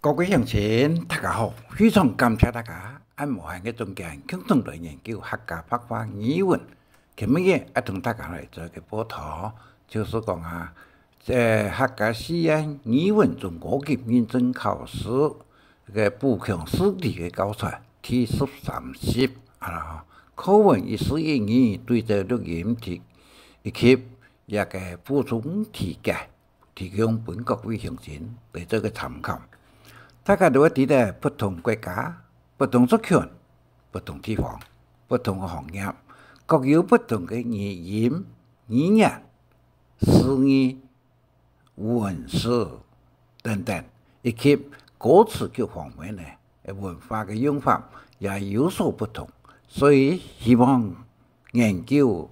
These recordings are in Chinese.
各位乡亲，大家好！非常感谢大家按无限嘅中间共同来研究客家白话语文。今日同大家来做一个报道，就是讲客家实验语文中国级认证考试嘅补强试题嘅教材第13集课文141对照录音题以及一个补充题解，提供本各位乡亲来做个参考。大家都会知道，不同国家、不同族群、不同地方、不同嘅行业，各有不同嘅语言、语言、诗意、文史等等，以及歌词各方面呢，文化嘅用法也有所不同。所以希望研究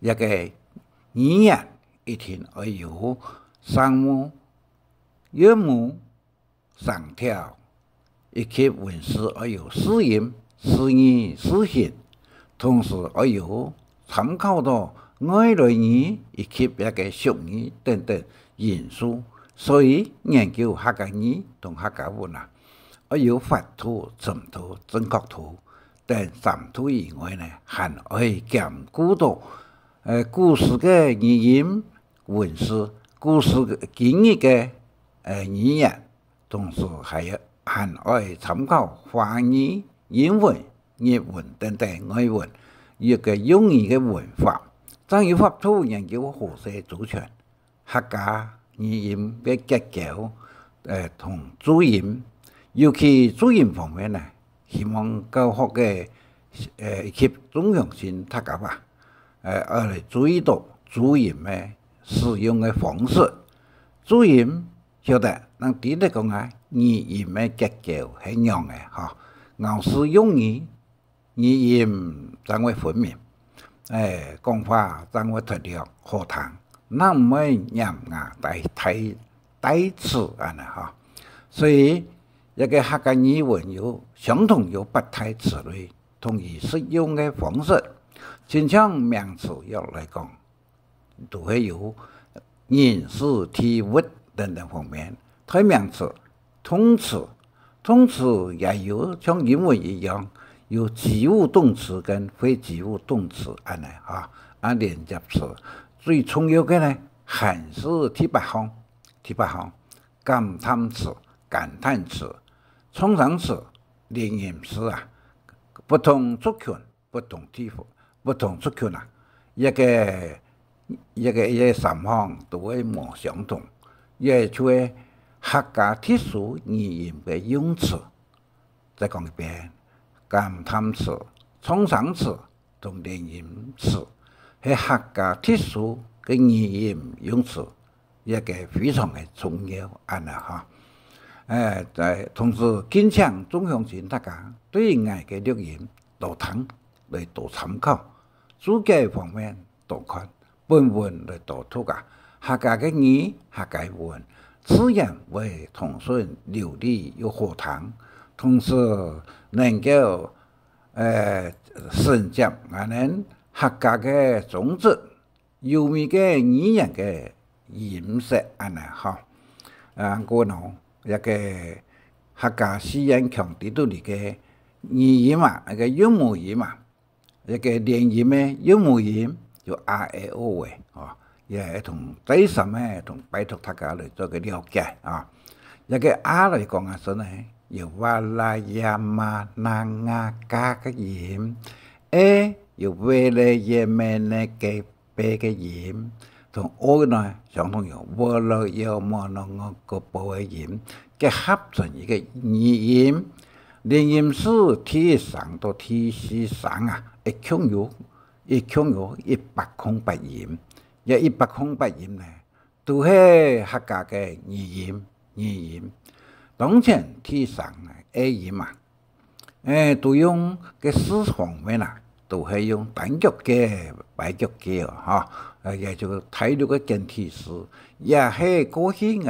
一个语言一定要有声母、韵母、上条以及文史要有诗音、诗意、诗形，同时要有参考到外来语以及一个俗语等等因素。所以研究客家语同客家文要有发图、沉图、正确图等3图以外呢，还可以兼顾到故事嘅语言、文史、故事经义嘅语言。同时还可参考华语、英文、日文等等外文一个用语嘅文法，再有法图研究河西族群客家语音嘅结构同注音，尤其注音方面呢，希望教学嘅以及中乡亲大家要来注意到注音嘅使用嘅方式，注音晓得。咱知道讲语音嘅结构系样嘅咬字用语，语音才会分明，讲法才会特别好听。咱唔可以念牙带词所以一个客家语文有相同有8态词类，同意使用嘅方式，亲像名词要来讲，都会有人事体物等等方面。代名词、动词也有像英文一样，有及物动词跟非及物动词连接词。最重要嘅呢，还是第八项感叹词、感叹词、创伤词、连音词不同族群、不同地方、不同族群一个3项都会冇相同，也就係客家特殊语言嘅用词，再讲一遍，感叹词、创伤词同连音词系客家特殊嘅语言用词，一个非常嘅重要同时敬请中乡亲大家对外嘅录音多听来多参考，注解方面多看，本文来多读客家嘅语、客家文。自然为通顺流利又好听，同时能够承接咱客家嘅种植、优美嘅语言嘅音色一个客家诗人强调到你嘅语音一个韵母音一个连音嘅韵母音就 R、A、O 也同第三同拜托大家来做个了解一个 R 嚟讲真係有哇啦呀嘛那呀加嘅音 ，A 有為了也咩呢嘅白嘅音，同 O 呢相同有為了要麼那個白嘅音，嘅合成一個語音，連音是 T3到 T4一共有108音。108音呢，都係客家嘅語音。當前T3A音都用嘅詩方面都係用單腳嘅、擺腳嘅也就睇到嘅簡體詩，也係過去客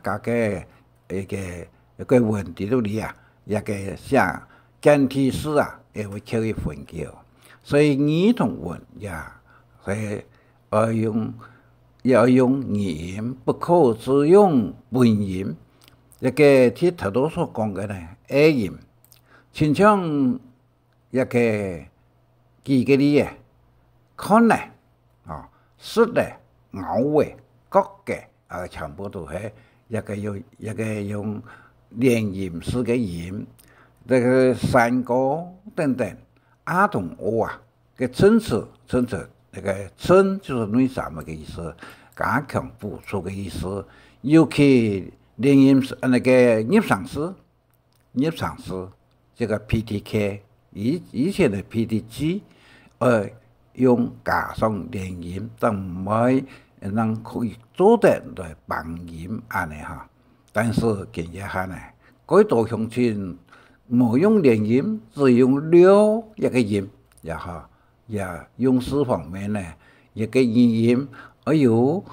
家嘅一個問題度裡一個寫簡體詩也會刻意分叫，所以語同文也係。要用語音，不可只用本音，一个ที่頭頭所講嘅呢 A 音，親像一個幾個啲嘅看呢，說呢、咬嘅、角嘅，全部都係一個用連音式嘅音，這個山歌等等，阿同我啊嘅層次，那個層就是內什麼嘅意思，加強補充嘅意思，尤其連音那個葉上師，這個 PTK 以前的 PTG，用加上連音，但唔係能可以做得來幫音安尼哈。但是今日下呢，改道鄉村冇用連音，只用了一個音，也用詞方面呢，一個語音，有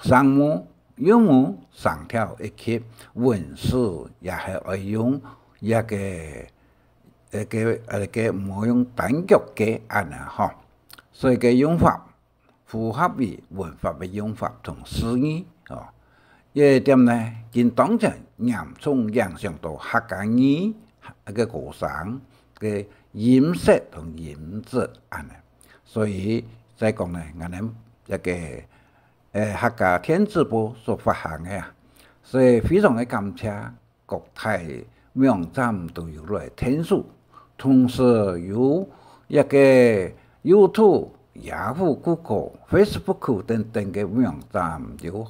聲母。有冇上調一級文字也係愛用一個冇用單腳嘅安尼嗬，所以個用法符合於文法嘅用法同詩意哦。呢點呢，見當前嚴重影響到客家語一個過程嘅音色同音質安尼，所以再講呢，我哋一個。客家天字報所發行嘅啊，所以非常嘅感謝各大網站都有來天數，同時有一個 YouTube、Yahoo、Google、Facebook 等等嘅網站有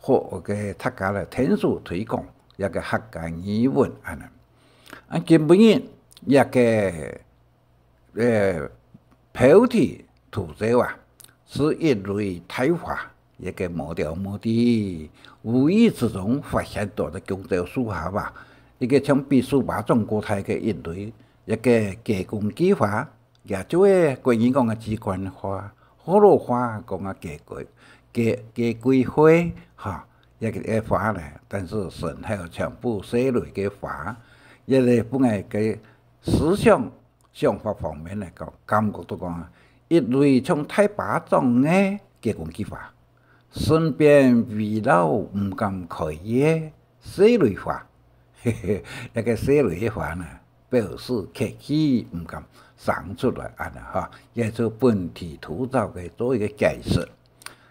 好嘅客家嘅天數推廣一個客家語文安尼。基本上一個標題圖則啊，是一類台話。一個無條無的，無意之中發現到的經濟數下吧，一個像比數把中國台嘅一類，一個加工計劃，也就係關於講嘅機關化、河洛話講嘅加規會嚇，一個話咧，但是順後全部寫類嘅話，一個本來嘅思想法方面嚟講，感覺到講一類從太把中嘅加工計劃。身邊圍繞唔敢開嘢，寫類話，一個寫類嘅話呢，表示客氣唔敢生出來安尼嚇，也就本地土造嘅做一個解釋。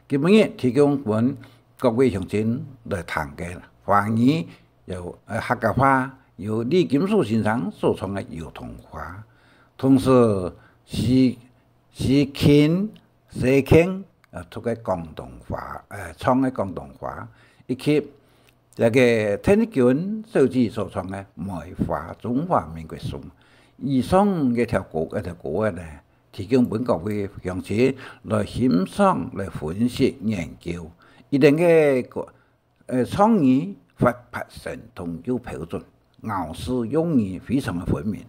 基本上提供本各位鄉親來談嘅話語，有客家話，由李金樹先生所創嘅兒童話，同時是傾寫傾。出個廣東話，創嘅廣東話，以及一個天津小子所創嘅梅花中華民國頌，以上一條歌呢，提供本各位鄉親來欣賞、來分析、研究，一定嘅創意發神同有標準，咬字用語非常嘅分明，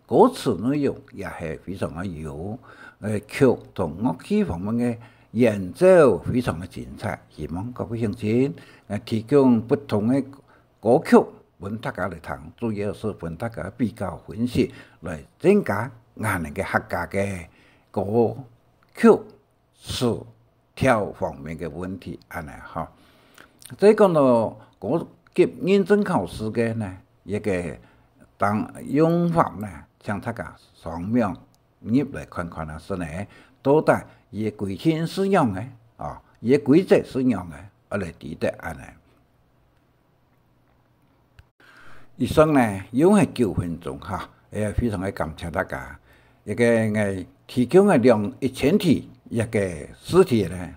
歌詞內容也係非常嘅有曲同樂器方面嘅。演奏非常嘅精彩，希望各位鄉親提供不同嘅歌曲，俾大家嚟聽，主要是俾大家比較分析，來增加我哋嘅客家嘅歌曲詞調方面嘅問題，安尼嚇。再講到嗰級認證考試嘅呢，一個當用法呢，將大家雙面入嚟看看啊，是呢，到底。也規天是樣嘅，也規則是樣嘅，我嚟記得安尼。以上呢，用係9分鐘嚇，非常嘅感謝大家。一個我提供嘅1000題一個試題呢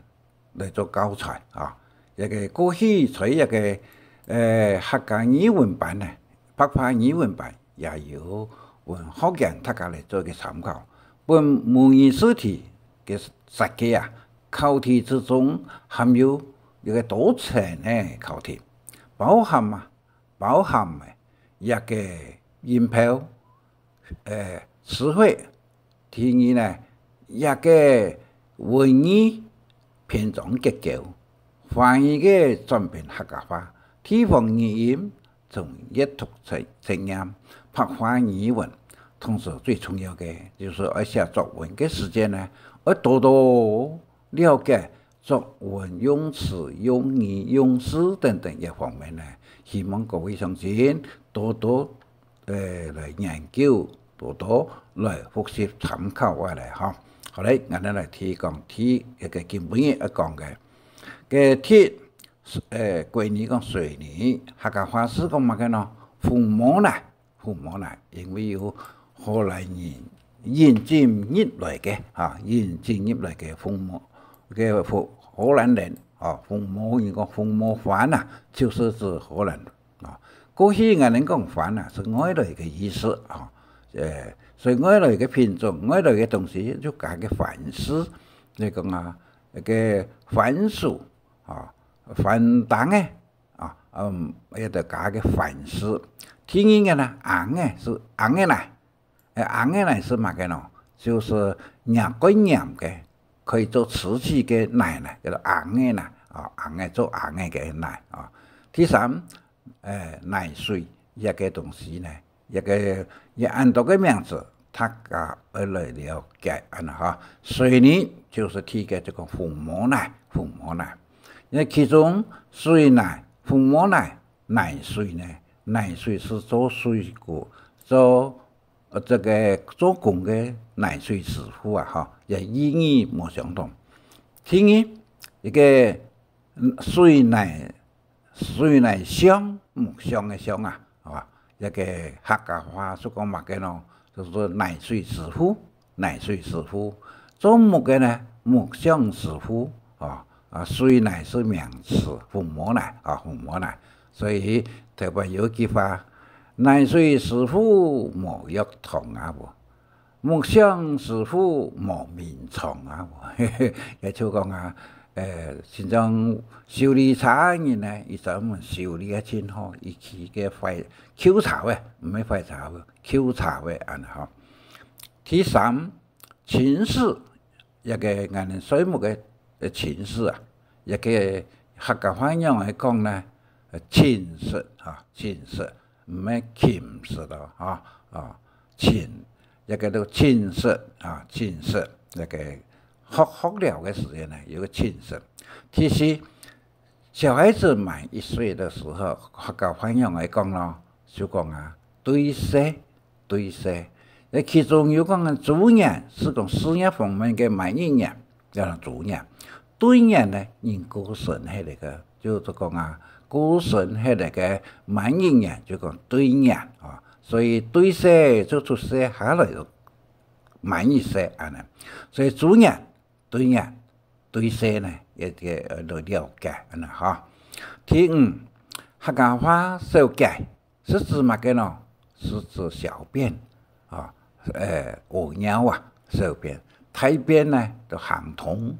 嚟做教材啊，一個過去在一個客家語文版呢，北派語文版也有學人大家嚟做嘅參考。本模擬試題嘅實際啊，考題之中含有一個多層嘅考題，包含一個音標、詞彙，第二呢一個文意篇章結構，翻譯嘅轉變客家話，地方語音從閱讀成音，白話語文，同時最重要嘅就是要寫作文嘅時間呢。我多多了解作文用詞、用語、用詩等等一方面呢，希望各位乡亲多多来研究，多多来复习参考下来哈。好嘞，我哋来睇一个基本嘅讲嘅，嘅睇过年讲水年，客家话是讲乜嘅咯？父母呢，因为有荷兰人引进入来嘅引进入来嘅父母嘅荷兰人父母人讲父母番啊，就是指荷兰啊。过去我哋讲番啊，是外来嘅意思啊，所以外来嘅品种、外来嘅东西就加个番薯，你讲啊，个番薯番蛋嘅也得加个番薯。天然嘅呢，红嘅是红嘅奶，红嘅奶是乜嘅呢？就是酿过酿嘅，可以做瓷器嘅奶呢，叫做红嘅奶红嘅做红嘅奶第三，奶水一个东西呢，也按多个名字，大家来了解水泥就是提嘅这个父母奶，因为其中水奶、父母奶、奶水呢，奶水是做水果、做这个做工的奶水师傅也意义冇相同。第二，一个水奶香，木香的香一个客家话所讲乜嘅咯，就是奶水师傅，做木嘅呢，木香师傅水奶是名词，父母奶，所以特别有句话，奶水师傅冇药糖木香师傅冇面床也就讲现在修理茶人呢，伊专门修理真好，伊去个抾茶位，唔系废茶位，抾茶位第三，琴式一个俺哋水木嘅琴式一个客家话用嚟讲呢，琴式唔系琴式咯琴一个都琴式一个学了嘅时间呢，有个琴式。其实小孩子满1岁的时候，客家话用嚟讲咯，就讲对射。其中有讲主人是讲事业方面嘅满1年，叫做主人。对人呢，人过生系嚟个，就是讲过生系嚟个满1年，就讲对人所以对射就出射下来就满1岁所以主人对射呢，也来了解第五，客家话小解是指乜嘅咯？是指小便屙尿小便。大便呢就行通，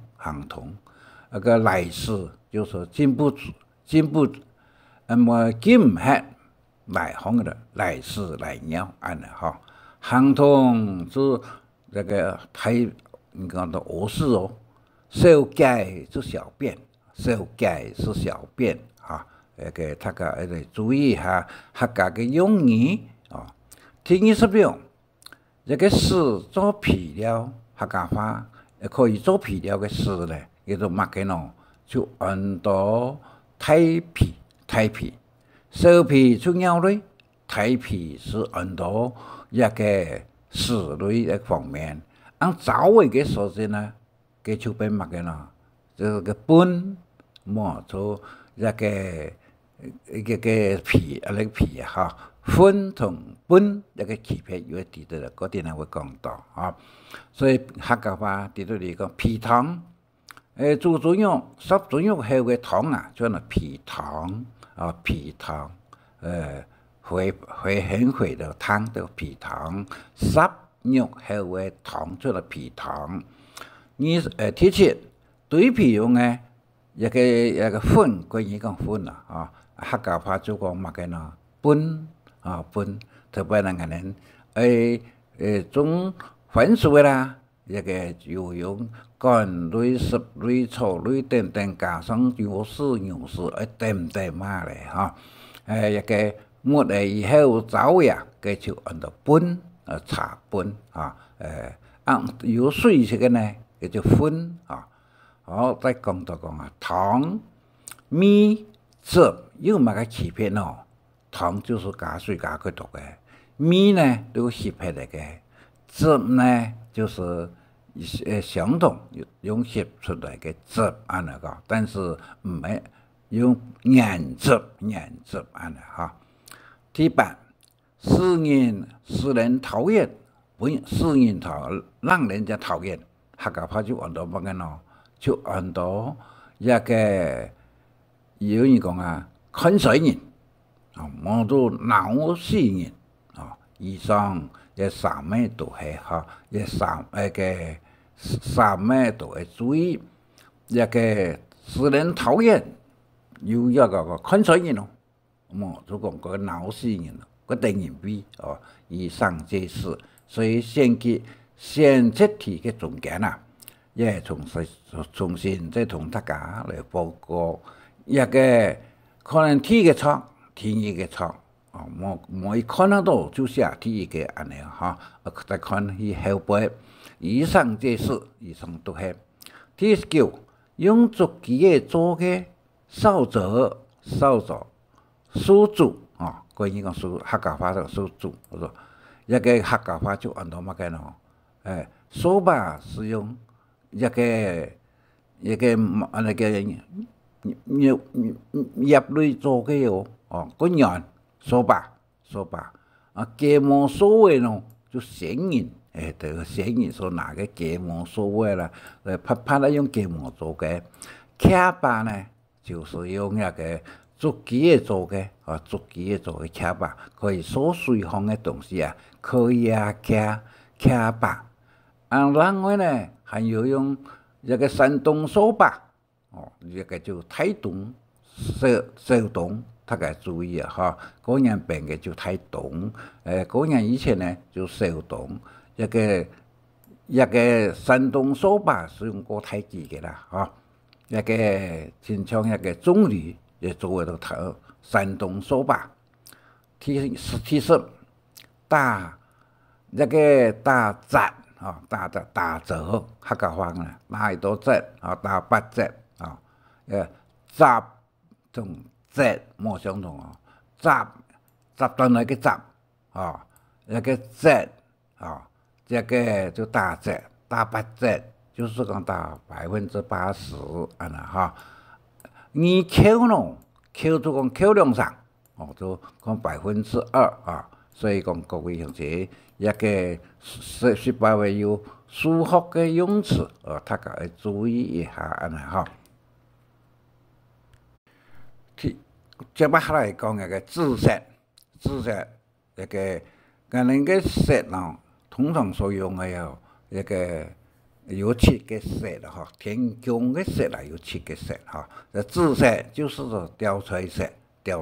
那个来世就是进不唔吃来行的来世来尿行通是那个你讲的屙屎小解是小便，那个大家要注意下客家嘅用语第26，一个屎做皮料，客家话可以做皮料嘅屎呢，叫做乜嘅咯？就按到太皮，小皮出尿类，太皮是按到一个屎类一方面。按早位嘅时间呢，佢就变乜嘅咯？就是个本冇做一个皮分同本一个区别有啲嘅，嗰啲人会讲到所以客家话啲嚟讲皮糖，做作用濕作用後嘅糖叫做皮糖會很會的糖叫皮糖，濕肉後嘅糖叫做皮糖。第7，對皮用嘅一個粉，關於講粉客家話就講乜嘅咯？本，特別係種番薯啦，一個要用乾類、濕類、粗類等等，加上油絲、牛絲，點嘛嚟一個抹嚟以後走呀，佢就按到本茶本按有水這個呢，叫做粉好，再講到糖、米、汁又嘛个欺骗哦，糖就是加水加去读的，米呢都稀配来个，汁呢就是相同用写出来的汁安尼个，但是唔系用颜汁安尼哈。第八，使人讨厌，不使人让人家讨厌，客家话就按到乜嘅咯，就按到一个有人讲啊，看水人啊，望到闹死人啊，以上嘅三咩都系哈，嘅三咩都系注意一个使人讨厌，有一个看水人咯。就讲个闹死人咯，个等人比哦，以上皆是，所以选择题嘅中间啊，也重新再同大家来报告一个可能题嘅错，题意嘅错哦，冇看得到就写题嘅安尼哈，再看去后背，以上皆是，以上都系。第9，用足机嘅做嘅少者。书主啊，关于讲书客家话的书主，我说一个客家话就按到乜嘅咯？手把是用一个那个叶类做嘅哟，哦，个人手把啊，芥末所谓咯，就咸人，这个咸人所拿嘅芥末所谓啦，拍来用芥末做嘅，卡把呢就是用那个。竹机嘅做嘅，竹机嘅做嘅卡把，可以锁水方嘅东西啊，可以啊卡把。另外呢，还有用一个山东手把，哦，一个就台东手动，大家注意啊哈。嗰人变嘅就台东，嗰人以前呢就手动，一个山东手把是用过台机嘅啦，哈，一个亲像一个中旅。也作为个山东手把，其实打折啊，打折，客家话呢，打多折啊，打八折啊，折同折冇相同啊，折到那个折啊，那个折啊，这个就打折，打八折，就是讲打80%安啦哈。你扣咯，扣就讲扣量上，哦，就讲2%啊，所以讲各位同学一个18位有数学嘅用词，大家要注意一下安尼哈。接下来讲一个字识一个个人嘅识咯，通常所用嘅有一个。有7个色的哈，天宫的色啦，有7个色哈。紫色就是说吊彩色，橄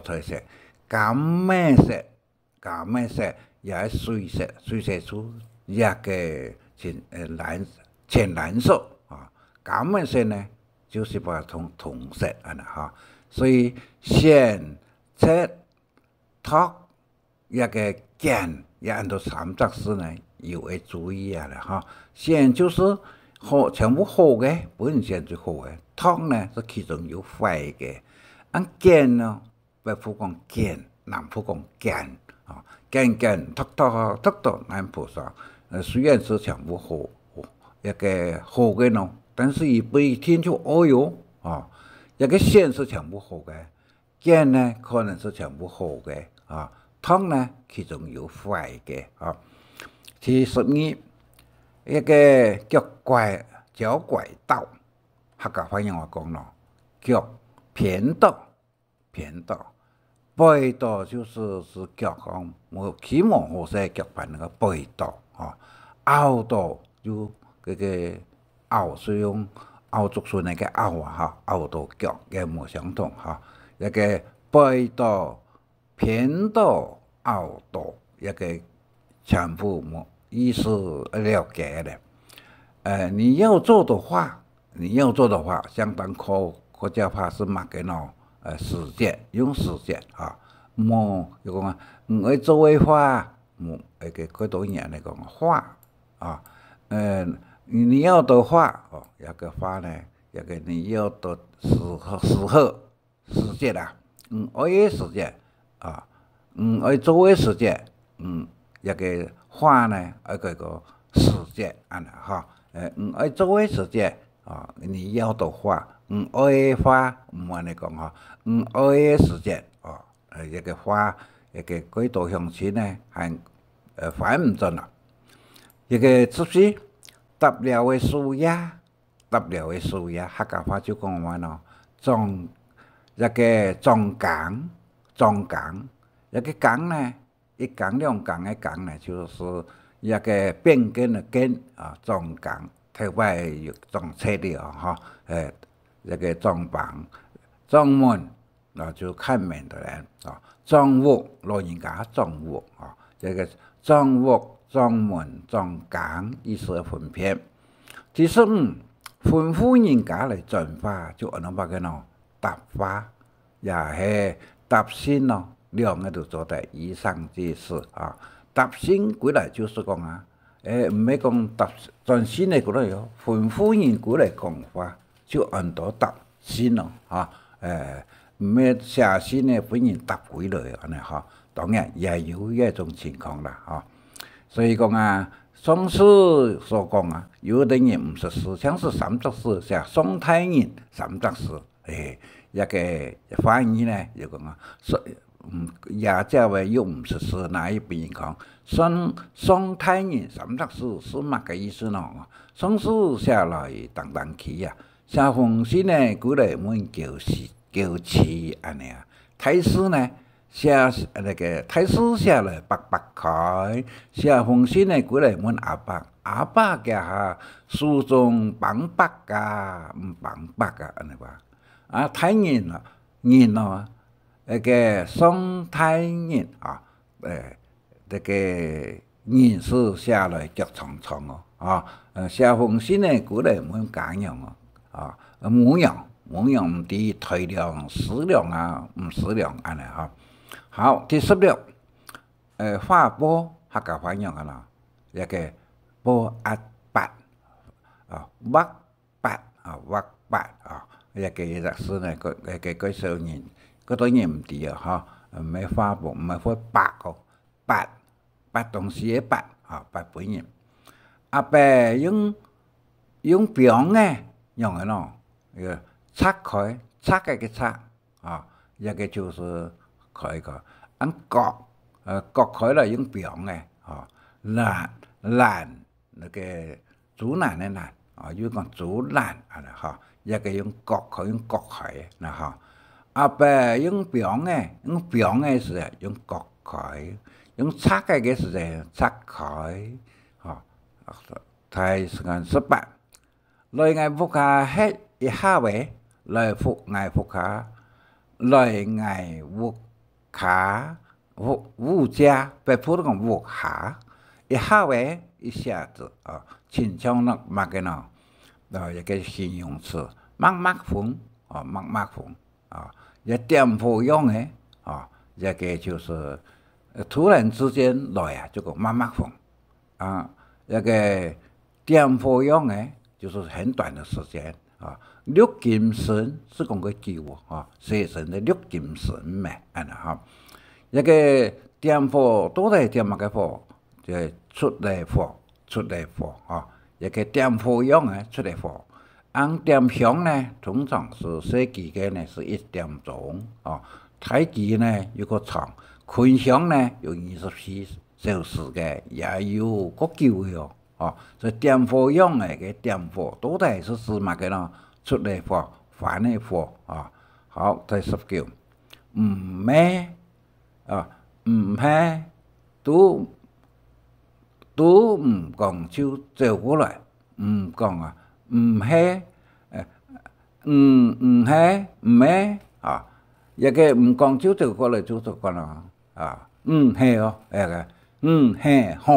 榄色也是水色出一个浅蓝色啊。橄榄色呢就是把同色安啦哈。所以线、色、托一个间也按照三则式呢，有要注意啊啦哈。线就是好，全部好嘅，本身就好嘅。汤呢是其中有坏嘅。间呢，北方讲间，南方讲间啊，间突，南部说，虽然是全部好，一个好嘅咯，但是伊不一定就哟啊，一个线是全部好嘅，间呢可能是全部好嘅啊，汤呢其中有坏嘅啊。第12。一个脚拐道，客家话用话讲咯，脚偏道，背道就是脚讲冇起毛好些脚板那个背道啊，凹道就嗰个凹是用凹族顺那个凹啊哈，凹道脚嘅冇相同哈，一个背道、偏道、凹道一个全部冇。意思了解的，你要做的话，相当客家话是乜嘅咯？时间用时间啊，冇就讲唔会做嘅话，冇嗰度人嚟讲话啊，你要的话哦，一个话呢，一个你要的时间啊，的世界啊，做的世界，一个花呢，一个世界安尼哈，做的世界啊，你要的花，的花唔安尼讲哈，的世界哦，一个花，一个轨道乡亲呢，还反唔准啦，一个出世搭了的树叶，搭了的树叶，客家话就讲话咯，一个中港，一个港呢，一港两港的港呢，就是一个变更的更啊，中港，台湾有中车的哈，一个中房、中门啊，就看门的人啊，中屋老人家中屋啊，这个中屋、中门、中港意思分别。第15，吩咐人家来转发，就按那个喏。搭花也是搭新咯，两个都做得以上之事啊。搭新过来就是讲啊，唔係講搭轉新的過來哟，吩咐人過來講話，就按到搭新咯啊。唔係寫新的俾人搭過來安尼哈，當然也有一種情況啦啊。所以講啊，宋史所講啊，有的人唔是思想是三則史，像宋太人三則史。一個翻譯呢，就講啊，也即為又唔是是哪一邊講，宋太人三則史是乜個意思呢？宋史寫來當去啊，寫封信呢，過來問叫詞安尼啊，太史呢寫那個太史寫來白開，寫封信呢過來問阿伯嘅下書中幫白噶，唔幫白噶安尼吧。啊，太人咯，那個宋太人啊，這個人是寫來腳長長哦，啊，寫封信呢過來問講樣哦，啊，模樣唔啲推量、思量啊，唔思量安尼哈。好，第16，畫波客家話樣啊嗱，一個波壓八啊，畫八啊。一個意思呢，個少年，嗰多人唔知啊，嚇，唔係花布，唔係花白個白東西嘅白啊，白本人。阿伯用表呢，用嘅咯，拆開，拆嘅拆啊，一個就是開個，按割開了用表呢，啊，爛那個竹籃嘅籃啊，有講竹籃啊，嚇。一個用割開嗱嚇，阿伯用表嘅時用割開，用拆嘅時拆開，嚇。睇時間18，來藝福下hết一下位，來福藝福下，來藝福下福家，別普通講福下，一下位一下子啊，親像那乜嘅喏。一個形容詞，麥風啊，一點火用嘅啊，一個就是突然之間來啊，這個麥風啊，一個點火用嘅，就是很短的時間啊。六金神是講個叫啊，寫成的六金神咩？安哈，一個點火都係點乜嘅火，就出嚟火啊。一個點火用嘅出嚟火，按點響呢，通常是設計嘅呢是1點鐘啊，太極呢有個長，坤響呢有24小時嘅，也有個叫嘅哦，所以點火用嘅嘅點火都係是指乜嘅咯，出嚟火，反嘅火啊。好，第19，唔咩啊，唔係都唔講就走過來，唔講啊，唔係，唔係啊，一個唔講就走過來就走過來啊，係哦，係好，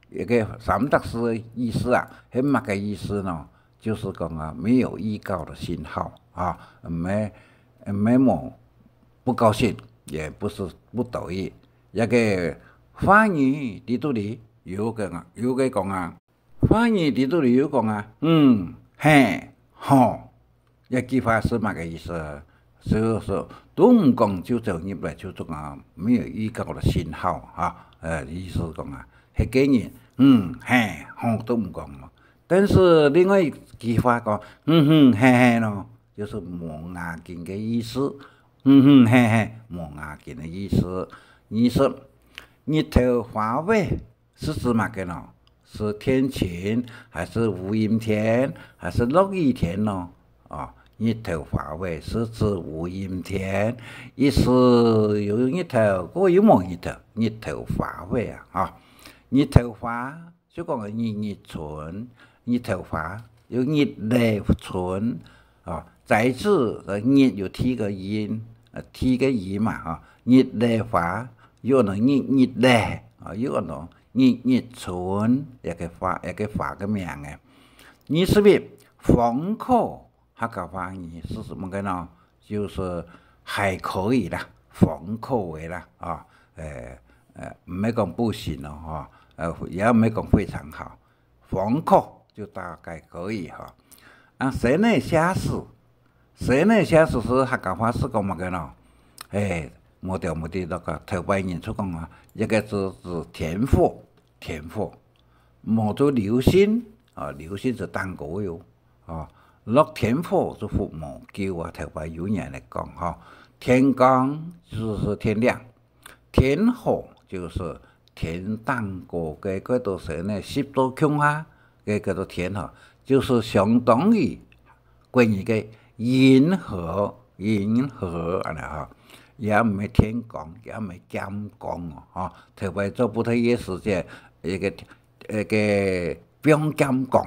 一個三德士的意思啊，係乜嘅意思呢？就是講啊，沒有預告的信號啊，沒不高興，也不是不同意，一個翻譯地圖裡。有個講啊，翻譯地圖裡有講啊，係，好，一句話是乜個意思？所以说都唔讲就走入来就种啊，没有预告的信号啊，意思讲啊，迄个人嘿吼都唔讲咯。但是另外一句话讲嘿嘿咯，就是磨牙根的意思，嘿嘿磨牙根的意思。你说日头华为是指嘛个呢？是天晴还是无阴天还是落雨天呢？啊，日头华为是指无阴天，意思有日头，嗰有冇日头？日头华为啊，日头华就讲个日存，日头华有日内存啊，在此日有提个音，提个音嘛日内华有能日内有个能。日存一个发个名嘅，你是不是封口客家话语是什么个呢？就是还可以啦，封口的啦唔係講不行咯也唔係講非常好，封口就大概可以室內寫詩，室內寫詩是客家話是講乜嘅呢？冇條那個頭擺人出講啊，一個字是天赋。天赋，冇做流星流星是當狗油落天賦就父母叫頭擺有人嚟講天光就是天亮，天火就是天當過嘅嗰度時呢10度強下嘅嗰度天就是相當於關於嘅銀河也唔係天光，也唔係金光頭擺做不太嘅時間。一個標金講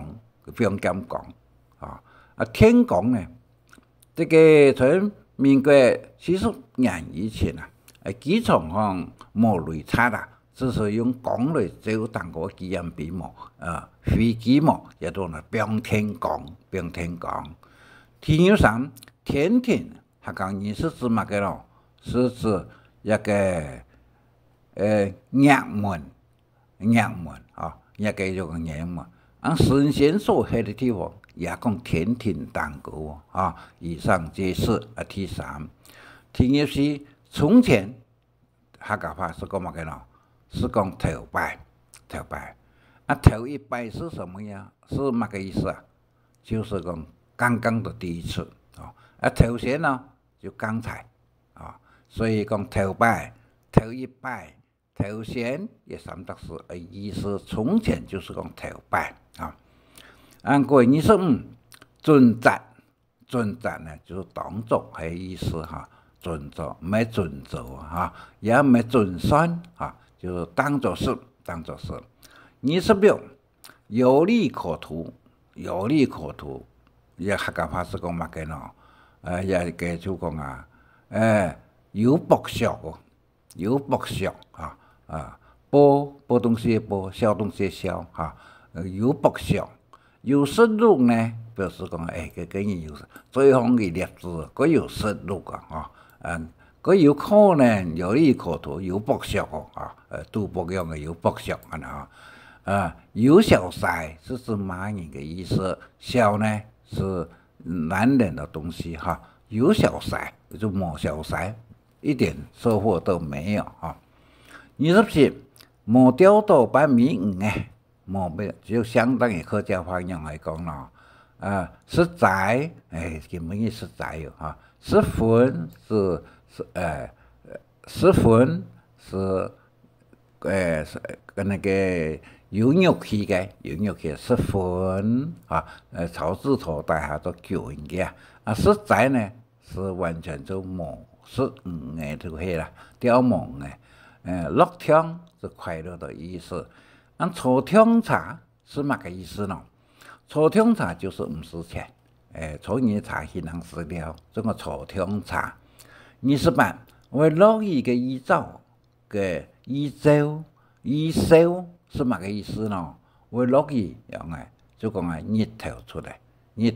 天光呢？這個從民國40年以前機場上冇雷叉啦，只是用光嚟做當個機焰筆幕飛機幕也都係標天光。天有上天庭，客家語是指乜嘅咯？是指一個衙門一個叫個衙門。神仙所喺的地方也講天庭當過以上皆是第三。天有是從前客家話是講乜嘅咯？是講頭拜。頭一拜是什麼呀？是乜個意思啊？就是講剛剛的第一次頭先呢就剛才所以講頭拜、頭一拜。頭先也三得是意思，從前就是講頭拜按過25盡責呢就是當作係意思盡責唔係盡做也唔係盡算就是當作是。26有利可圖，也客家話是講乜嘅呢？也繼續講有博學波東西波，小東西小有博學，有實錄呢，表示講個人有最好嘅例子，佢有實錄佢有可能有利可圖，有博學讀博用嘅有博學有小才是指罵人嘅意思，小呢是男人的東西有小才就冇小才，一點收穫都沒有27冇釣到1.5米冇就相當於客家話用嚟講咯實在基本嘅實在十分是那個有肉氣十分草字頭大下都叫人嘅實在呢是完全就冇15嘅就係啦，釣冇嘅樂天是快樂的意思。初聽茶是乜個意思呢？初聽茶就是唔是錢，初二茶係能食了，這個初聽茶。28為樂意嘅依照嘅依照是乜個意思呢？為樂意用嘅就講日頭出嚟，日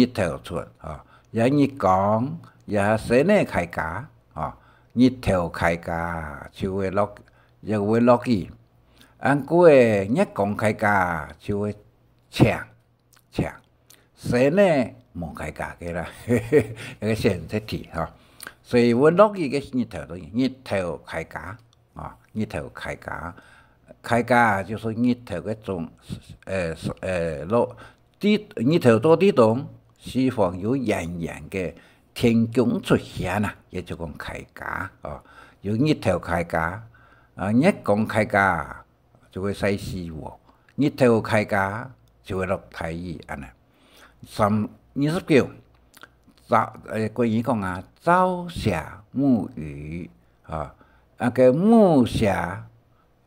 頭出也日光也室內開價日頭開價就會落雨，按過日光開價就會長，室內无开价嘅啦，那个现实题哈。所以我落去个日头都日头开价啊，日头开价，开价就是日头个种落地日头多地动，西方有炎炎嘅天宫出现啦，也就讲开价哦，有日头开价啊，日光开价就会使西喎，日头开价就会落太阳安尼。29关于讲啊，朝霞暮雨啊，个暮霞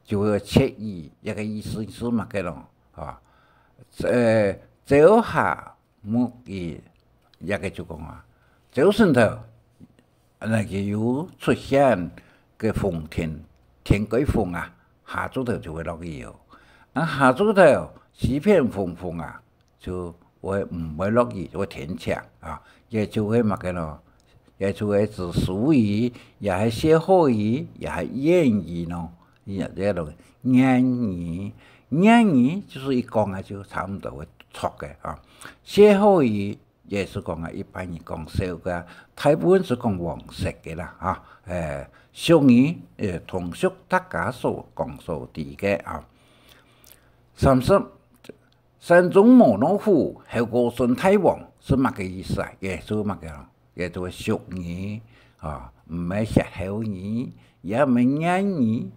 就会惬意，一个意思是嘛个咯啊，朝下暮雨，一个就讲啊，早上头那个有出现个风天鬼风啊，下晝頭就會落雨哦。下晝頭西片風啊，就會唔會落雨，就會天晴啊，也就會乜嘅咯，也就會是暑雨，也係歇後雨，也係煙雨咯，也這種煙雨就是一講啊，就差唔多會錯嘅啊。歇後雨也是講啊，一般人講少嘅，大部分是講黃色嘅啦啊，俗語通俗大家所講所知嘅啊。30山中無老虎，後過孫太王是乜嘅意思啊？也是乜嘅咯？也就係俗語啊，唔係歇後語，也唔係諺語。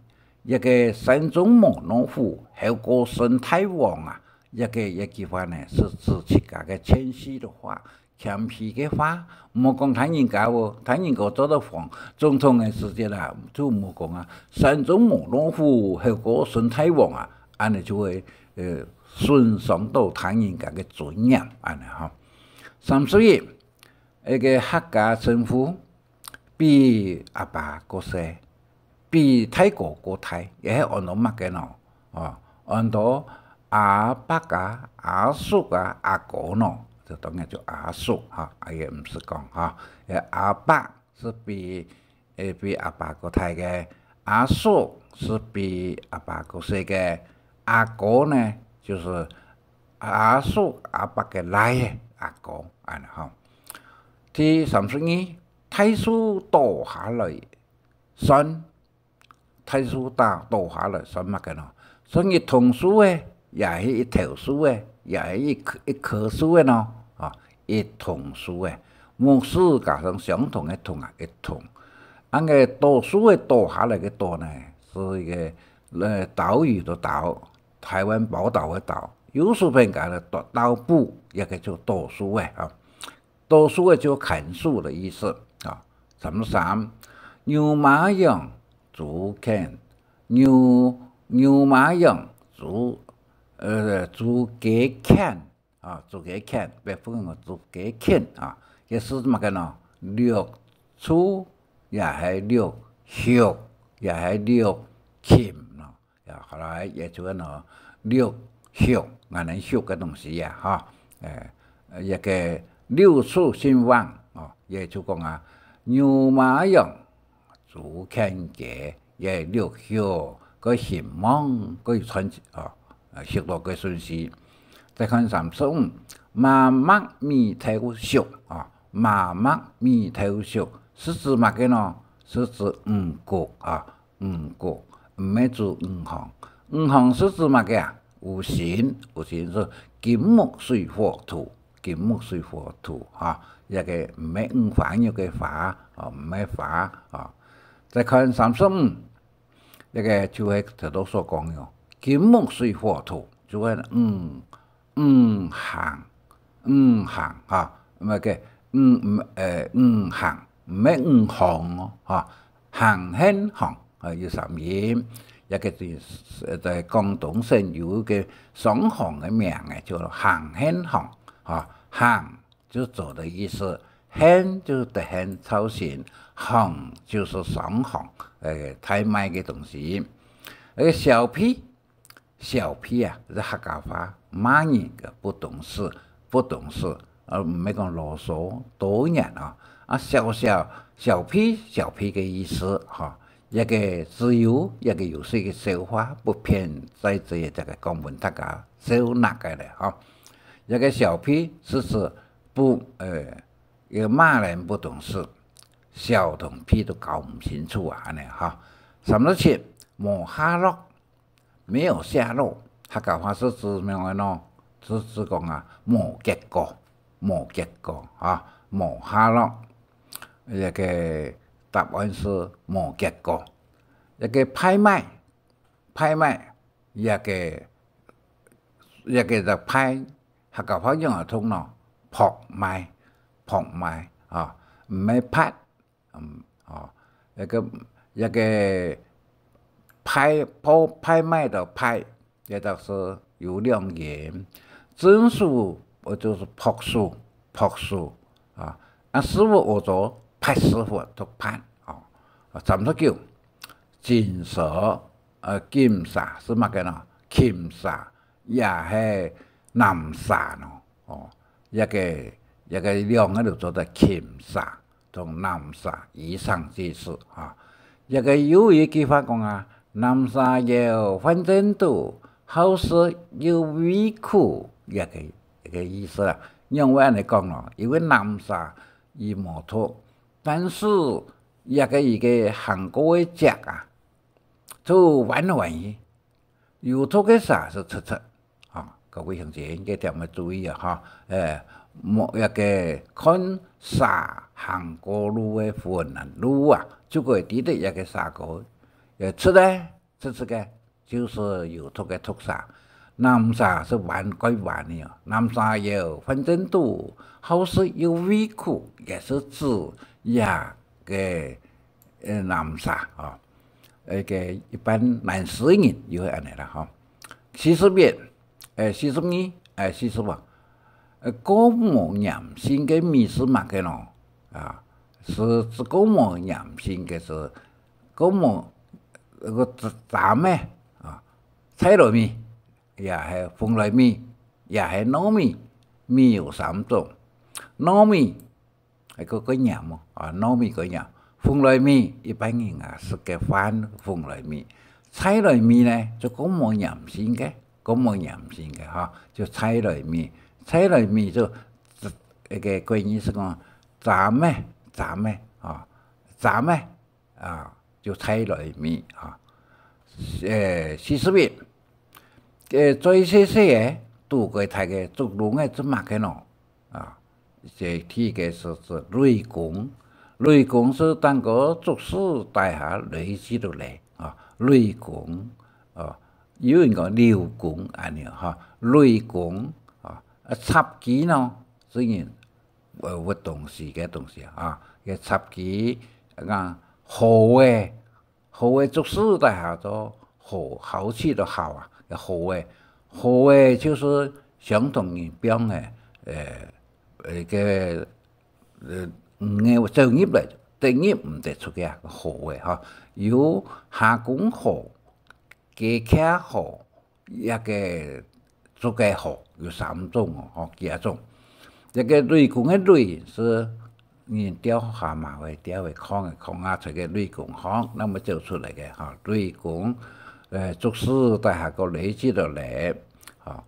一個山中無老虎，後過孫太王啊！一句話呢，是指自家嘅謙虛的話。謙卑嘅話，唔好講睇人家喎，睇人家做得放總統嘅時節啦，就唔好講啊。山中無老虎，後過孫太王啊，安尼就會損傷到睇人家嘅尊嚴，安尼吼。31一個客家稱呼比阿爸個細，比大哥個大，也係按到乜嘅咯？哦，按到阿伯啊、阿叔啊、阿哥咯。这当然就阿叔哈，也唔是讲哈，阿伯是比阿爸个大嘅，阿叔是比阿爸个细嘅，阿哥呢就是阿叔阿伯嘅奶嘅阿哥，安尼吼。第32，太叔倒下來，算太叔倒下來算乜嘅咯？算一桐樹嘅，也係一條樹嘅。也係一棵樹嘅咯，啊，一桐樹嘅，木樹加上相同嘅桐啊，一桐。按個倒樹嘅倒下來嘅倒呢，是一個島嶼的島，台灣寶島嘅島。有時邊講嘅島埔，也叫做倒樹嘅啊。倒樹嘅就砍樹的意思啊。33，牛馬羊竹砍，牛馬羊竹。竹竿砍啊，竹竿砍，北方個竹竿砍啊，也是乜嘅咯？綠樹也係綠葉，也係綠莖咯，後來也就係咯綠葉，我哋學嘅東西呀，嚇，一個六樹興旺哦，也就講啊，牛馬羊竹竿嘅，也綠葉個興旺個傳哦。識到嘅順序，再看35，麻麥米頭熟啊，麻麥米頭熟是指乜嘅咯？是指五穀啊，五穀唔係指五行，五行是指乜嘅啊？五行是金木水火土，金木水火土啊，一個唔係五環一個法啊，唔係法啊。再看35，一個就係頭度所講嘅。金木水火土就係五行啊，唔係嘅五行，唔係五行哦，嚇行輕行係要3音，一個在廣東省有嘅雙行嘅名嘅叫做行輕行啊，行就走的意思，輕就是得輕操心，行就是雙行太賣嘅東西，小屁啊，是客家話，罵人嘅不懂事，唔係講囉嗦多人啊。小屁嘅意思嚇，一個自由，一個有時嘅笑話，不偏在這個講文大家少納嘅咧嚇。一個小屁是指一个骂人不懂事，小童屁都搞唔清楚啊！安尼哈。37无下落，没有下落。客家话是指咩个喏？是讲啊，无结果，无结果啊，无下落。一个答案是无结果。一个拍卖，一个就拍，客家话用得通咯，拍卖啊，唔係拍，一個拍卖的拍，也就是有兩言，真數我就是朴數啊，師傅學咗拍師傅讀拍啊，39金蛇金沙是乜嘅呢？金沙也係南沙咯，一個兩個就做得金沙同南沙以上之事啊。一個有一句話講啊，南沙有反正度，好事有委屈，一個意思啦。用話嚟講咯，因為南沙伊摩托，但是一個韓國嘅隻啊，就玩有托嘅沙是出啊，各位同學應該點樣注意啊？一個看沙韓國路嘅雲南路啊，就會知道一個沙果，出嘅就是有托嘅托沙。南沙是玩的，南沙有反正度，好事有委屈，也是指個南沙啊。一般南市人就會安尼啦，哈。41，45，高無嚴性嘅米是乜嘅咯？啊，是高無嚴性嘅是高無個雜咩啊？菜來米，也係鳳來米，也係糯米，米有3種，糯米係個鹽啊，糯米個鹽。鳳來米一般人啊是嘅翻鳳來米，菜來米呢就咁冇鹽性嘅，哈，就菜來米就一個關鍵是講雜咩啊，就菜來米啊。41，最細嘅都過睇嘅做龍嘅做乜嘅咯啊？這題嘅是雷公是當個做事大下累積落嚟啊，雷公啊，有人講劉公安尼哈，雷公啊，插旗呢，雖然活動時嘅東西啊，嘅插旗啊，好嘅做事大下咗好氣都好啊，好嘅就是相同人標嘅我做業嚟，對業唔得出嘅好嘅嚇，有下工好、機械好，一個做嘅好有3種哦，幾種。一個雷公嘅雷是人雕下馬嘅雕嘅框啊出嘅雷公框，那麼做出嚟嘅嚇，雷公做事大下個累積落嚟嚇。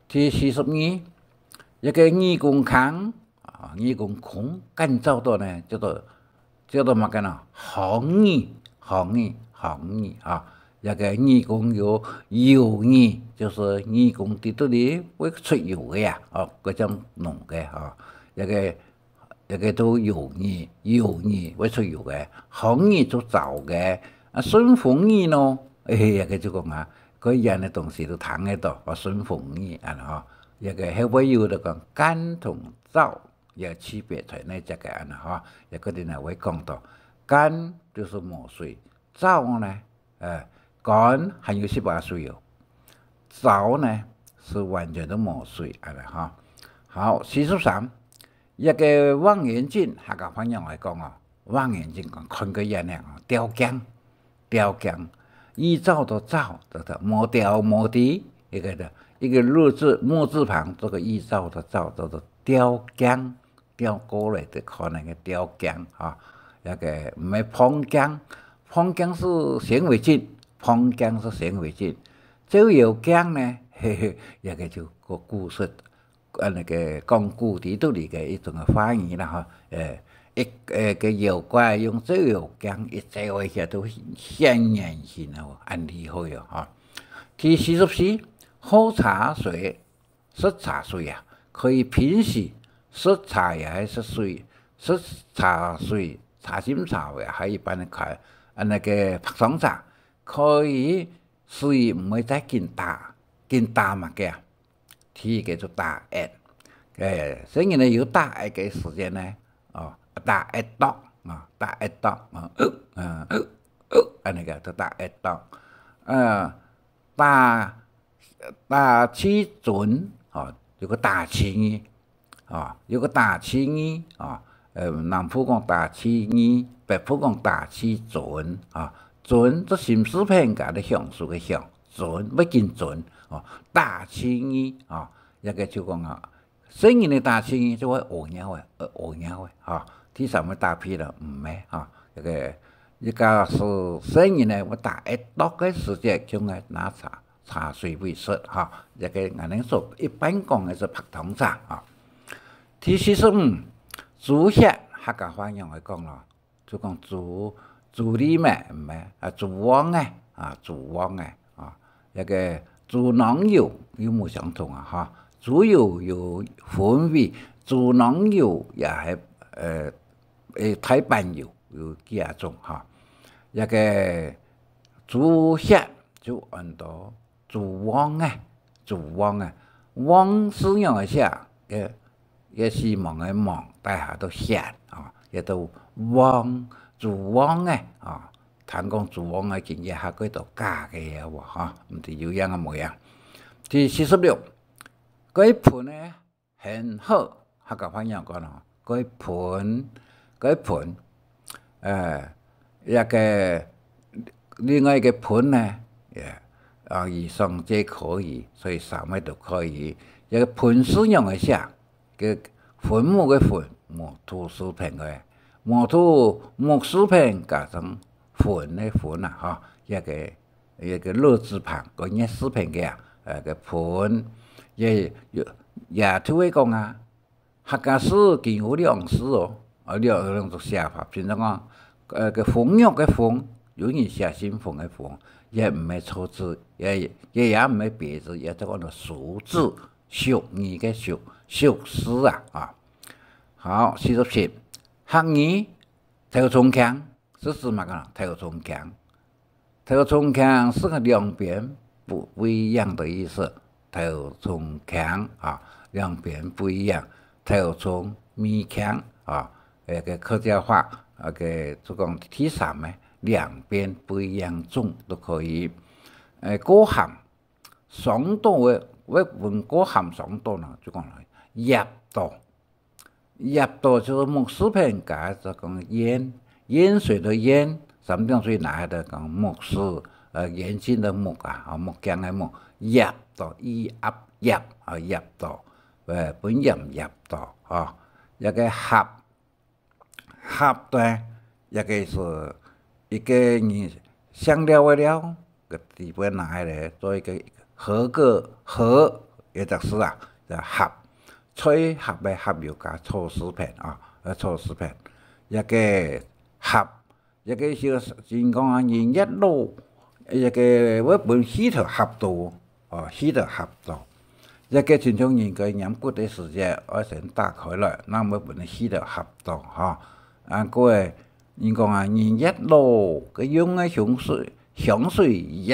第42，一個義工坑。義工空乾燥到呢，叫做乜嘅呢？行義啊！一個義工有油義，就是義工喺度裡會出油嘅呀，哦，嗰種濃嘅啊，一個都油義會出油嘅，行義做造嘅，啊順風義咯，一個就講啊，嗰樣嘅東西都攤喺度，啊順風義啊嚇，一個係會有就講乾同燥。有區別在呢隻嘅人哈，一個啲呢會講到乾就是冇水，燥呢乾還有18水哦，燥呢是完全都冇水啊哈。好，43，一個望遠鏡，客家方言嚟講哦，望遠鏡講看個人呢，雕鏡，依照的照，冇雕冇啲一個木字旁，這個依照的照叫做雕鏡。雕過嚟就可能嘅雕鏡啊，一個唔係碰鏡是顯微鏡，就有鏡呢，一個就個故事，那个讲古地图里嘅一种嘅方言啦，哈，个妖怪用这个讲一这话下都显然性哦，很厉害哦，哈。第44，好茶水，湿茶水啊，可以平息湿茶也还是水，湿茶水、茶心茶味，还一般的开那个白糖茶，可以水唔会再见大嘛嘅。第叫做大熱，所以呢有大熱嘅時間呢，大熱到大熱到那個就大熱到，大氣準有個大氣雨，有個大氣雨南方講大氣雨，北方講大氣準準即新視頻架的向數嘅向準，要見準。大氣雨一個就講聲音的大氣雨就會惡鳥嘅，第三個大批了唔係一個是聲音呢，我大一多嘅時間就係拿茶水為食一個我哋說一般講嘅是白糖茶第45，豬血客家話用嚟講咯，就講豬裏面唔係豬王嘅一個。豬囊油有冇相同啊？豬油有風味，豬囊油也係台板油有幾種一個豬血就按到豬王嘅，王是用嘅寫也是望嘅望，大下都血也都豬王嘅談講豬王嘅經驗係嗰度假嘅嘢喎，唔係有樣嘅模樣。第46，嗰盤呢很好，客家話講咯，嗰盤一個另外一個盤呢，以上這可以，所以三位都可以。一個盤是用嘅寫，個墳墓嘅墳，木土書平嘅，木書平加上。盤咧盤一個樂字旁，個一視頻嘅個盤，也都會講客家詩見有兩詩兩種寫法，譬如講個鳳玉嘅鳳，有人寫新鳳嘅鳳，也唔係錯字，也唔係別字，也就講到數字，俗語嘅俗詩好，47，客語頭重強。是指嘛個頭重強是個兩邊不一樣的意思，頭重強兩邊不一樣，頭重咪強一個客家話個就講第三呢，兩邊不一樣種都可以。過鹹爽度嘅，我問過鹹爽度呢，就講醃度就是木視頻加就講鹽水的鹽，3點水拿的講木是鹽金的木木匠的木，醃到醃到，本鹽醃到一個合對，一個是一個你香料嘅料，個地方拿嚟做一個合，也就是就合，吹合嘅合有加粗絲片粗絲片，一個。合一個是真講人一路一個我本起頭合到一個正常人個飲骨的時間我先打開來，那我本起頭合到個人講人一路個用嘅香水一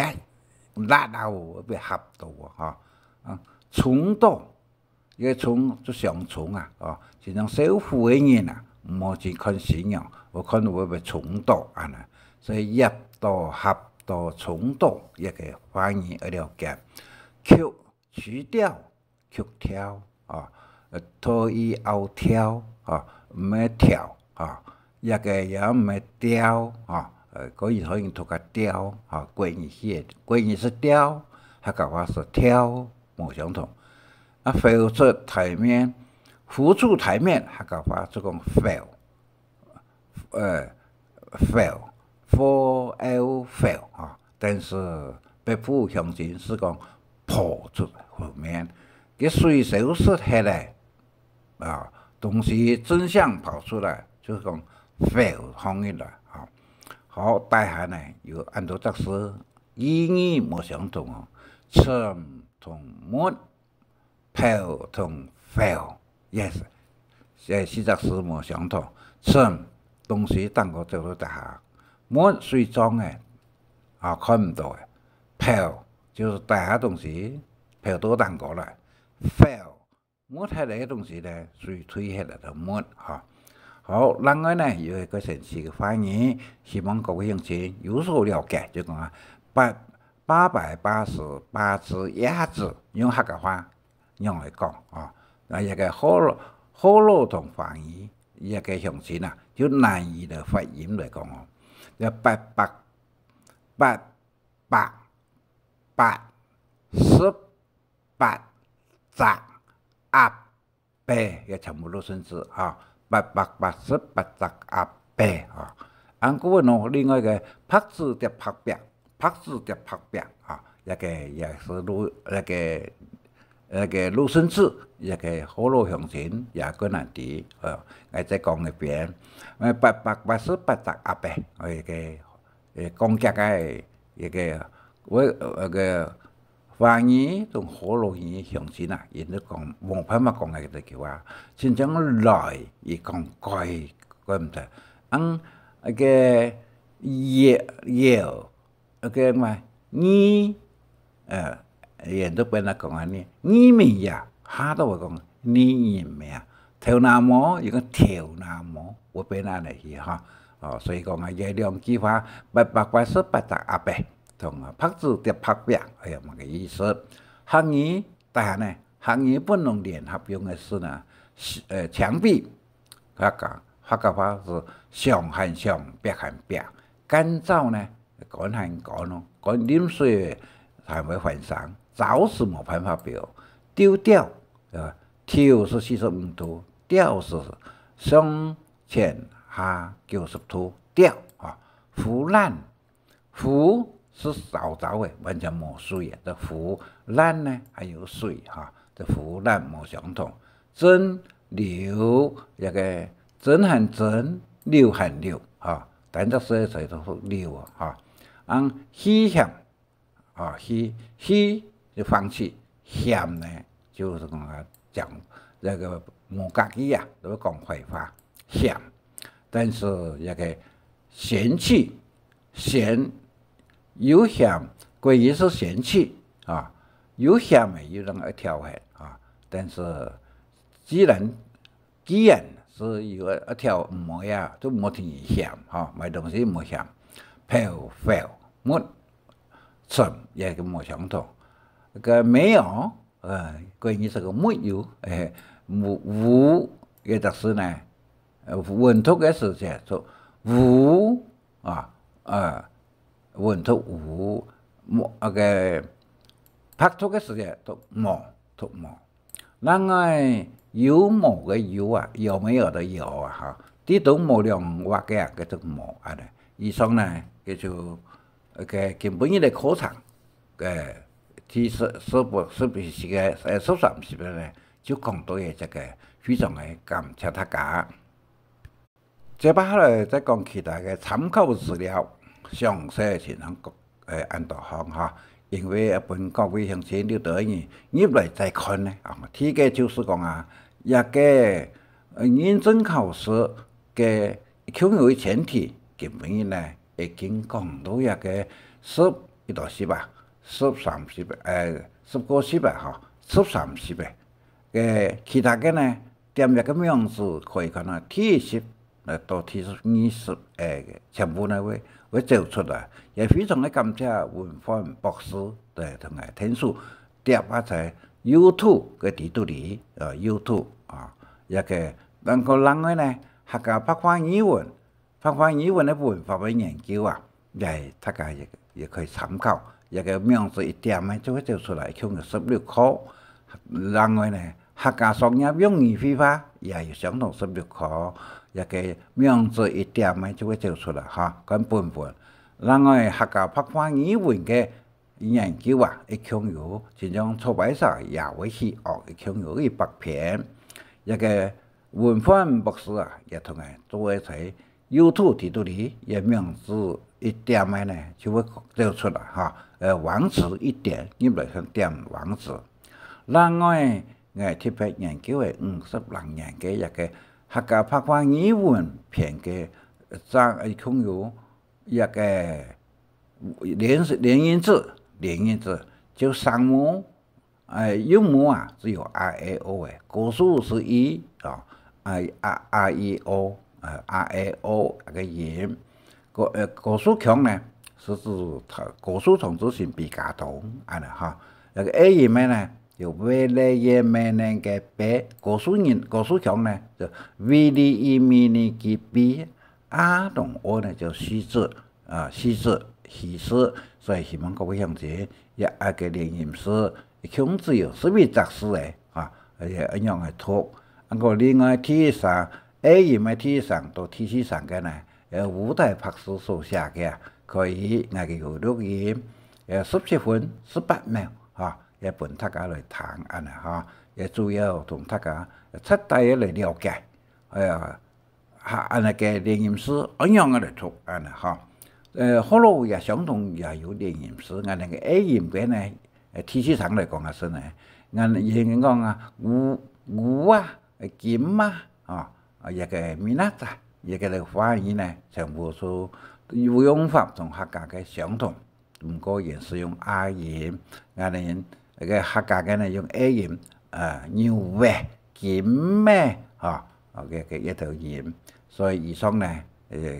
辣到被合到蟲到一個蟲就上蟲就像小虎嘅人唔只看形容。我可能會被蟲到所以醃到合到蟲到一個方言而了解。曲調拖衣拗跳唔係跳一個也唔係調可以讀個調貴語是調，客家話是跳，冇相同。浮出台面，客家話就講fell，但是北部鄉親是講破出後面，给水消失下来啊，东西真相跑出来，就是讲 fail 翻译了啊。好，大下呢又按照这是意义冇相同哦 ，term 同 mood，fail 同 fail，yes， 这四只词冇相同 ，term 东西当个做到大下 ，mood 水装嘅啊看唔到嘅 ，fail 就是大下东西飘到当个来 ，fail mood 下来嘅东西呢，水推下来就 mood 哈。好，另外呢有一个神奇的翻译，希望各位乡亲有所了解，就讲啊888只鸭子，用客家话用来讲啊，一个好罗同翻译，一个乡亲啊，就难以的发音来讲哦，就888只鸭白嘅全部都生字啊。888只鸭白啊，按古文哦，另外一个拍子叠拍白啊，一个也是那个陆生字，一个好罗乡亲也个难题我再讲一遍，888只鸭白，一个讲价个一个那个翻译同好罗语乡亲啊，因都讲冇办法讲嘅句话，真正来伊讲改唔得，那个那个嘛人都变啦讲安尼，命呀，下都会讲命，头那毛一个头那毛，我变安尼去哈，哦，所以讲啊，这两句话888只鸭白。同拍子叠拍白，咁嘅意思。客语但系呢，客语不能联合用嘅是呢，墙壁，客家话是上和上，白和白。干燥呢，乾和乾咯，乾啉水才會反常，早是冇辦法表。丟掉，跳是45度，掉是上前下90度，掉啊，腐爛，腐。是糟的，完全冇水的。这腐烂呢还有水哈，这腐烂冇相同。蒸馏一个蒸和蒸，馏和馏哈，但这说都是馏哈。虚险啊，虚就放弃，险呢就是讲那个冇家己呀，都讲坏话险。但是一个嫌弃嫌。有险，关于是嫌弃啊，有险的有人一条线啊，但是既然是有一条唔冇呀，都冇停险哈，买东西冇险 ，fail 冇准也个冇相同，个没有关于这个没有无也就是呢，文图嘅事情就无文图无那个拍拖嘅时间都冇。另外有冇嘅有啊，有没有的有啊哈，啲都冇量畫嘅嘅就冇啊咧。以上呢叫做基本嘅課程嘅其實是嘅13呢就講到嘅這個非常嘅感謝大家。接下來再講其他嘅參考資料。詳細前行按導航哈，因為一般各位鄉親了得呢，入嚟再看呢，第一個就是講啊，一個認證考試嘅考慮前提，基本呢已經講到一個11道題吧，13題10個題吧哈，13題嘅其他嘅呢，點一個名字可以看到第10到第20全部呢會走出來，也非常嘅感謝文化博士對同埋天數碟啊在 YouTube 嘅地圖裡YouTube 啊，一個能夠另外呢客家白話語文嘅文化嘅研究啊，大家也可以參考，一個名字一點呢就會走出來，像16課。另外呢客家雙語用語繪畫也有相同16課。一個名字一點呢就會走出來哈，咁本。另外客家白話語文嘅研究啊，一共有其中出版社也会去学，一共有100篇。一个文范博士啊，也同诶做为在 YouTube 伫度里，也名字一点诶呢，就会调出来哈。网址一点入来向点网址。另外，特别研究诶50人嘅一个客家白话语文篇嘅，一共有一个连音字，就3母，韵母啊只有 R A O 诶，个数是1啊，R E O R A O 那个音，个数强呢是指个数从字形比较同，安尼哈，那个 A 音呢？就 V 类也没能个白，个数强呢就 V D E mini 嘅 B R 同 O 呢就虚字，所以希望各位乡亲也个连音诗，控制有11字诶，一样嘅读。个另外T上 A 音嘅T上到 T 4上嘅呢，5代博士所写嘅，可以个有录音，17分18秒，也本大家来谈安尼哈，也主要同大家彻底来了解，安尼个连音诗一样嘅来读安尼哈。好咯，也相同也有连音诗，安尼个 A 音嘅呢，T 4上来讲啊是呢，人讲啊牛啊、金啊，一个米纳仔，一个嚟发音呢，全部都用法同客家嘅相同，唔过也是用 R 音，安尼。那个客家嘅呢用 A 音，牛嘅、金嘅，个一条音，所以以上呢，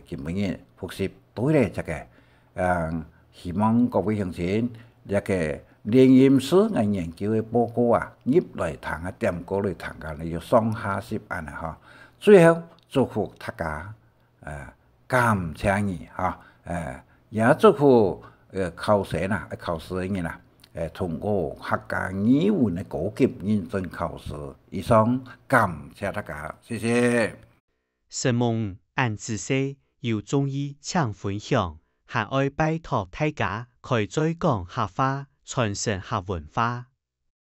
基本嘅复习都係这个，希望各位乡亲一个连音诗嘅研究嘅报告啊，入来谈啊，点过来谈下，你要上下集安尼哈。最後祝福大家，感謝你也祝福考試嘅人啦。通過客家語文的高級認證考試，以上感謝大家，謝謝。神夢按自西要中意搶分享，還愛拜託大家開再講客話，傳承客文化。